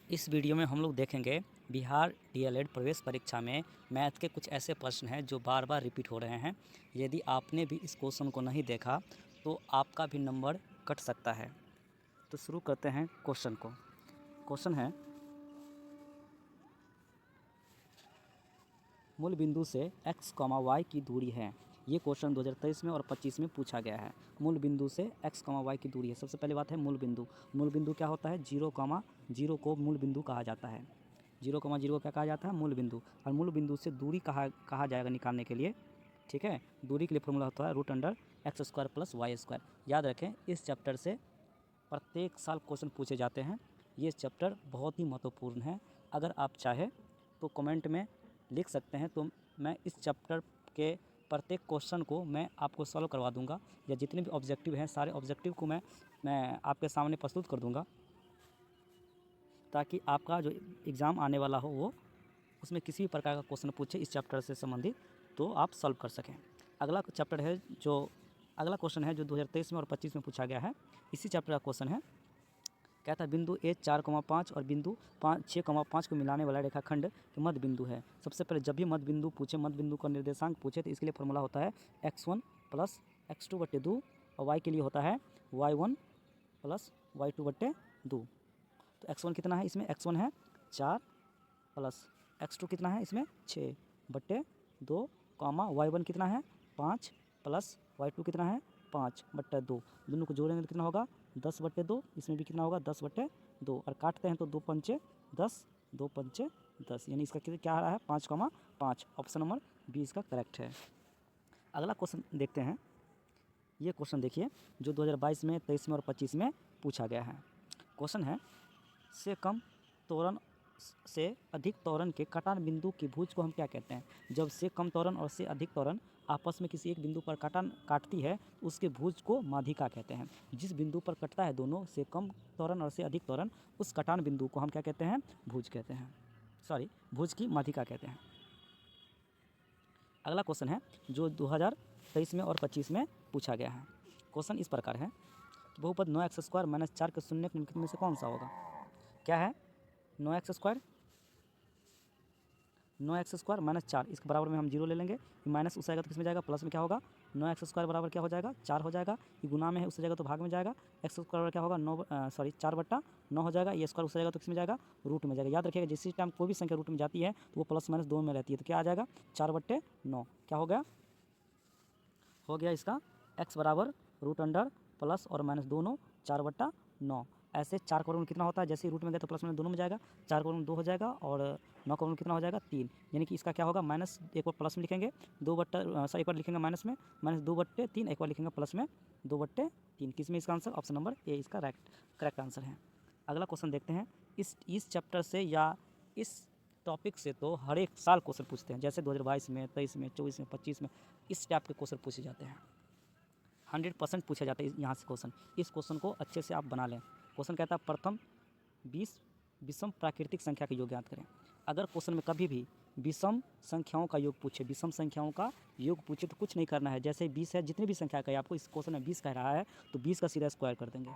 इस वीडियो में हम लोग देखेंगे बिहार डीएलएड प्रवेश परीक्षा में मैथ के कुछ ऐसे प्रश्न हैं जो बार बार रिपीट हो रहे हैं। यदि आपने भी इस क्वेश्चन को नहीं देखा तो आपका भी नंबर कट सकता है। तो शुरू करते हैं क्वेश्चन को। क्वेश्चन है, मूल बिंदु से x, y की दूरी है। ये क्वेश्चन 2023 में और 25 में पूछा गया है। मूल बिंदु से x, y की दूरी है। सबसे पहले बात है मूल बिंदु। मूल बिंदु क्या होता है? 0, को मूल बिंदु कहा जाता है। 0, क्या कहा जाता है? मूल बिंदु। और मूल बिंदु से दूरी कहा जाएगा निकालने के लिए। ठीक है, दूरी के लिए फॉर्मूला होता है √x² + y²। याद रखें, इस चैप्टर से प्रत्येक साल क्वेश्चन पूछे जाते हैं। ये चैप्टर बहुत ही महत्वपूर्ण है। अगर आप चाहें तो कमेंट में लिख सकते हैं, तो मैं इस चैप्टर के प्रत्येक क्वेश्चन को मैं आपको सॉल्व करवा दूंगा, या जितने भी ऑब्जेक्टिव हैं सारे ऑब्जेक्टिव को मैं आपके सामने प्रस्तुत कर दूंगा, ताकि आपका जो एग्ज़ाम आने वाला हो वो उसमें किसी भी प्रकार का क्वेश्चन पूछे इस चैप्टर से संबंधित तो आप सॉल्व कर सकें। अगला क्वेश्चन है जो 2023 में और 25 में पूछा गया है। इसी चैप्टर का क्वेश्चन है। कहता है बिंदु ए 4,5 और बिंदु 6,5 को मिलाने वाला रेखाखंड के मध्य बिंदु है। सबसे पहले जब भी मध्य बिंदु पूछे, मध्य बिंदु का निर्देशांक पूछे, तो इसके लिए फॉर्मूला होता है x1 + x2/2, और y के लिए होता है y1 + y2/2। तो x1 कितना है? इसमें x1 है 4 प्लस x2 कितना है? इसमें 6/2, y1 कितना है? 5 प्लस y2 कितना है? 5/2। दोनों को जोड़ेंगे तो कितना होगा? 10/2। इसमें भी कितना होगा? 10/2। और काटते हैं तो 2 पंचे 10, 2 पंचे 10, यानी इसका क्या आ रहा है? 5,5। ऑप्शन नंबर बी इसका करेक्ट है। अगला क्वेश्चन देखते हैं। ये क्वेश्चन देखिए जो 2022 में, 23 में और 25 में पूछा गया है। क्वेश्चन है, से कम त्वरण से अधिक त्वरण के कटान बिंदु की भुज को हम क्या कहते हैं? जब से कम त्वरण और से अधिक त्वरण आपस में किसी एक बिंदु पर काटती है, उसके भुज को माध्यिका कहते हैं। जिस बिंदु पर कटता है दोनों, से कम त्वरण और से अधिक त्वरण, उस कटान बिंदु को हम क्या कहते हैं? भुज कहते हैं। भुज की माध्यिका कहते हैं। अगला क्वेश्चन है जो 2023 में और 25 में पूछा गया है। क्वेश्चन इस प्रकार है, बहुपद 9x² - 4 के शून्य निम्नलिखित में से कौन सा होगा? क्या है? 9x² - 4, इसके बराबर में हम 0 ले लेंगे। ये माइनस उससे आएगा तो किस में जाएगा? प्लस में। क्या होगा? 9x² बराबर क्या हो जाएगा? 4 हो जाएगा। ये गुना में है, उससे जाएगा तो भाग में जाएगा। x² बराबर क्या होगा? 4/9 हो जाएगा। ये स्क्वायर उससे जाएगा तो किस में जाएगा? रूट में जाएगा। याद रखिएगा, जिस टाइम कोई भी संख्या रूट में जाती है तो वो प्लस माइनस दोनों में रहती है। तो क्या आ जाएगा? 4/9। क्या हो गया? हो गया इसका x बराबर √ प्लस और माइनस दोनों 4/9। ऐसे 4 का वर्गमूल कितना होता है? जैसे ही रूट में गया तो प्लस माइनस दोनों में जाएगा। 4 का वर्गमूल 2 हो जाएगा, और 9 का वर्गमूल कितना हो जाएगा? 3। यानी कि इसका क्या होगा? माइनस एक बार प्लस में लिखेंगे, एक बार लिखेंगे माइनस में, -2/3, एक बार लिखेंगे प्लस में 2/3। किस में इसका आंसर? ऑप्शन नंबर ए इसका करेक्ट आंसर है। अगला क्वेश्चन देखते हैं। इस चैप्टर से या इस टॉपिक से तो हर एक साल क्वेश्चन पूछते हैं। जैसे 2022 में, 23 में, 24 में, 25 में इस टाइप के क्वेश्चन पूछे जाते हैं। 100% पूछा जाता है यहाँ से क्वेश्चन। इस क्वेश्चन को अच्छे से आप बना लें। क्वेश्चन कहता है प्रथम 20 विषम प्राकृतिक संख्या का योग ज्ञात करें। अगर क्वेश्चन में कभी भी विषम संख्याओं का योग पूछे तो कुछ नहीं करना है। जैसे 20 है, जितनी भी संख्या का है, आपको इस क्वेश्चन में 20 कह रहा है तो 20 का सीधा स्क्वायर कर देंगे।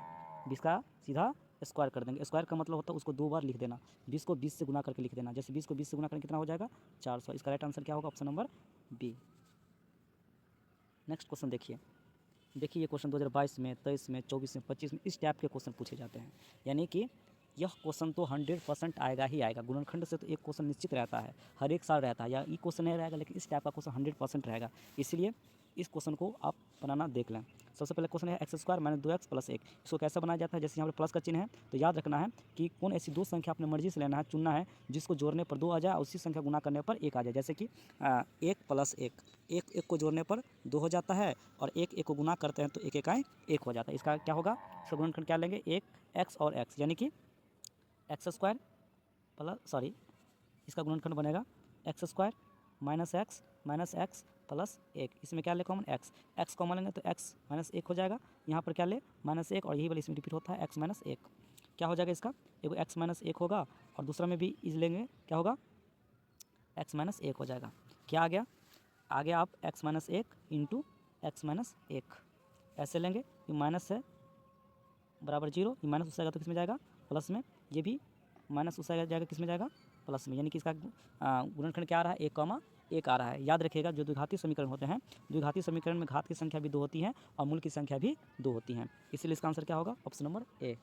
20 का सीधा स्क्वायर कर देंगे। स्क्वायर का मतलब होता है उसको 2 बार लिख देना। 20 को 20 से गुना करके लिख देना। जैसे 20 को 20 से गुना करके कितना हो जाएगा? 400। इसका राइट आंसर क्या होगा? Option number B. Next question देखिए ये क्वेश्चन 2022 में, 23 में, 24 में, 25 में इस टाइप के क्वेश्चन पूछे जाते हैं। यानी कि यह क्वेश्चन तो 100% आएगा ही आएगा। गुणनखंड से तो एक क्वेश्चन निश्चित रहता है, हर एक साल रहता है। या ये क्वेश्चन नहीं रहेगा, लेकिन इस टाइप का क्वेश्चन 100% रहेगा। इसलिए इस क्वेश्चन को आप बनाना देख लें। सबसे पहले क्वेश्चन है x² - 2x + 1। इसको कैसे बनाया जाता है? जैसे यहाँ पर प्लस का चिन्ह है, तो याद रखना है कि कौन ऐसी दो संख्या अपनी मर्जी से लेना है, चुनना है, जिसको जोड़ने पर 2 आ जाए और उसी संख्या गुना करने पर 1 आ जाए। जैसे कि 1 + 1, 1 को जोड़ने पर 2 हो जाता है, और 1 को गुना करते हैं तो 1 1 1 हो जाता है। इसका क्या होगा? इसका गुणनखंड क्या लेंगे? 1 x और x, यानी कि इसका गुणनखंड बनेगा x² - x + 1। इसमें क्या ले कॉमन? x कॉमन लेंगे तो x - 1 हो जाएगा। यहाँ पर क्या ले? -1, और यही वाला इसमें रिपीट होता है x - 1। क्या हो जाएगा इसका? एगो x - 1 होगा, और दूसरा में भी इस लेंगे, क्या होगा? x - 1 हो जाएगा। क्या आ गया? आगे आप x - 1 × x - 1 ऐसे लेंगे। ये माइनस है बराबर 0, ये माइनस उससे आएगा तो किस में जाएगा? प्लस में। ये भी माइनस उसका जाएगा किस में जाएगा, प्लस में, यानी कि इसका गुणनखंड क्या आ रहा है, 1 आ रहा है। याद रखिएगा जो द्विघाती समीकरण होते हैं, द्विघाती समीकरण में घात की संख्या भी 2 होती है और मूल की संख्या भी 2 होती है, इसलिए इसका आंसर क्या होगा, ऑप्शन नंबर ए।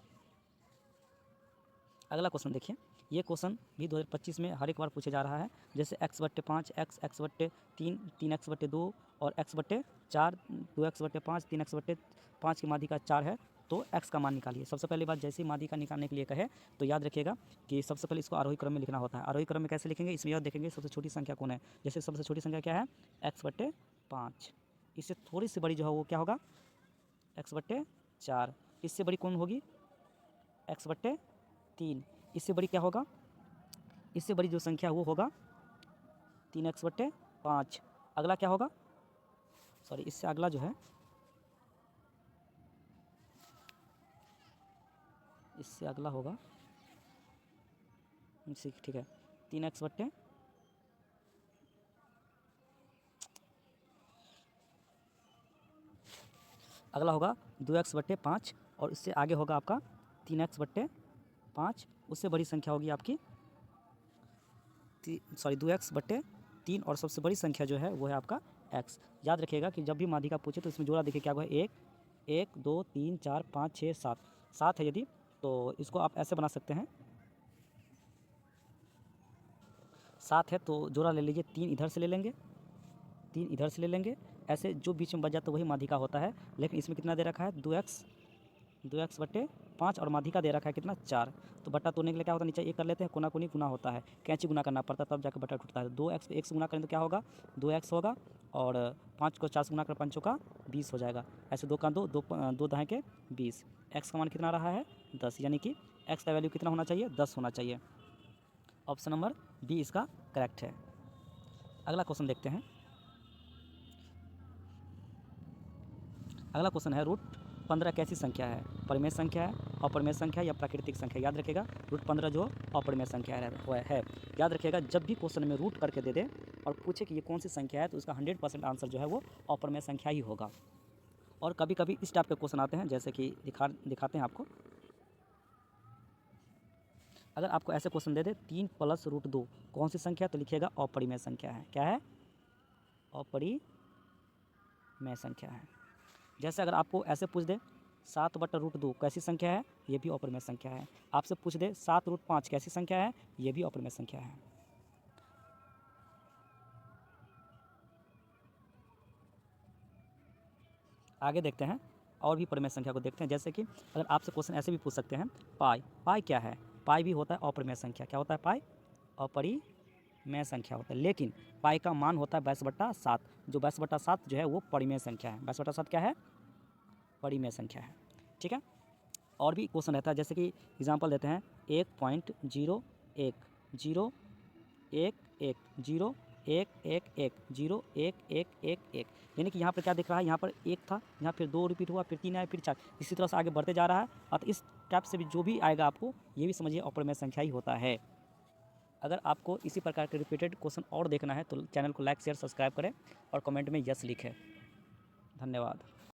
अगला क्वेश्चन देखिए, ये क्वेश्चन भी 2025 में हर एक बार पूछा जा रहा है। जैसे x/5, x/3, 3x/2 और x/4, 2x/5, 3x/5 की माध्यिका 4 है, तो x का मान निकालिए। सबसे पहली बात, जैसे ही माध्यिका निकालने के लिए कहे तो याद रखिएगा कि सबसे पहले इसको आरोही क्रम में लिखना होता है। आरोही क्रम में कैसे लिखेंगे, इसमें यह देखेंगे सबसे छोटी संख्या कौन है। जैसे सबसे छोटी संख्या क्या है, x/5, इससे थोड़ी सी बड़ी जो है वो क्या होगा, x/4, इससे बड़ी कौन होगी, x/3, इससे बड़ी क्या होगा, इससे बड़ी जो संख्या वो होगा 3x/5। अगला क्या होगा, सॉरी इससे अगला जो है, इससे अगला होगा, ठीक है, 3x/, अगला होगा 2x/5 और इससे आगे होगा आपका 3x/5। उससे बड़ी संख्या होगी आपकी 2x/3 और सबसे बड़ी संख्या जो है वो है आपका x। याद रखिएगा कि जब भी माध्यिका पूछे तो इसमें जोड़ा देखिए क्या होगा, 1 2 3 4 5 6 7, 7 है यदि, तो इसको आप ऐसे बना सकते हैं, 7 है तो जोड़ा ले लीजिए, 3 इधर से ले लेंगे, 3 इधर से ले लेंगे, ऐसे जो बीच में बच जाता है वही माध्यिका होता है। लेकिन इसमें कितना दे रखा है, 2x/5 और माध्यिका दे रखा है कितना, 4। तो बट्टा तोड़ने के लिए क्या होता है, नीचे 1 कर लेते हैं, कोना कोनी गुना होता है, कैंची गुना करना पड़ता है तब जाकर बट्टा टूटता है। 2x 1 से गुना करें तो क्या होगा, 2x होगा, और 5 को 4 से गुना कर 5 का 20 हो जाएगा। ऐसे 2 का 2, 2 दाएँ के 20, x का मान कितना रहा है, 10, यानी कि x का वैल्यू कितना होना चाहिए, 10 होना चाहिए। ऑप्शन नंबर बी इसका करेक्ट है। अगला क्वेश्चन देखते हैं। अगला क्वेश्चन है, √15 कैसी संख्या है, परिमेय संख्या है, अपरिमेय संख्या या प्राकृतिक संख्या। याद रखिएगा √15 जो अपरिमेय संख्या है। याद रखिएगा जब भी क्वेश्चन में रूट करके दे दे और पूछे कि ये कौन सी संख्या है तो उसका 100% आंसर जो है वो अपरिमेय संख्या ही होगा। और कभी कभी इस टाइप के क्वेश्चन आते हैं, जैसे कि दिखाते हैं आपको। अगर आपको ऐसे क्वेश्चन दे दे 3 + √2 कौन सी संख्या, तो लिखिएगा अपरिमेय संख्या है। क्या है, अपरिमेय संख्या है। जैसे अगर आपको ऐसे पूछ दे 7/√2 कैसी संख्या है, ये भी अपरिमेय संख्या है। आपसे पूछ दे 7√5 कैसी संख्या है, ये भी अपरिमेय संख्या है। आगे देखते हैं, और भी परिमेय संख्या को देखते हैं। जैसे कि अगर आपसे क्वेश्चन ऐसे भी पूछ सकते हैं, पाई क्या है, पाई भी होता है अपरिमेय संख्या। क्या होता है, पाई अपरिमेय संख्या होता है, लेकिन पाई का मान होता है 22/7, जो 22/7 जो है वो परिमेय संख्या है। 22/7 क्या है, परिमेय संख्या है। ठीक है, और भी क्वेश्चन रहता है, जैसे कि एग्जांपल देते हैं 1.01101110111011, यानी कि यहाँ पर क्या दिख रहा है, यहाँ पर 1 था, यहाँ फिर 2 रिपीट हुआ, फिर 3 आया, फिर 4, इसी तरह से आगे बढ़ते जा रहा है। और इस टाइप से भी जो भी आएगा आपको ये भी समझिए अपरिमेय संख्या ही होता है। अगर आपको इसी प्रकार के रिपीटेड क्वेश्चन और देखना है तो चैनल को लाइक शेयर सब्सक्राइब करें और कमेंट में यस लिखें। धन्यवाद।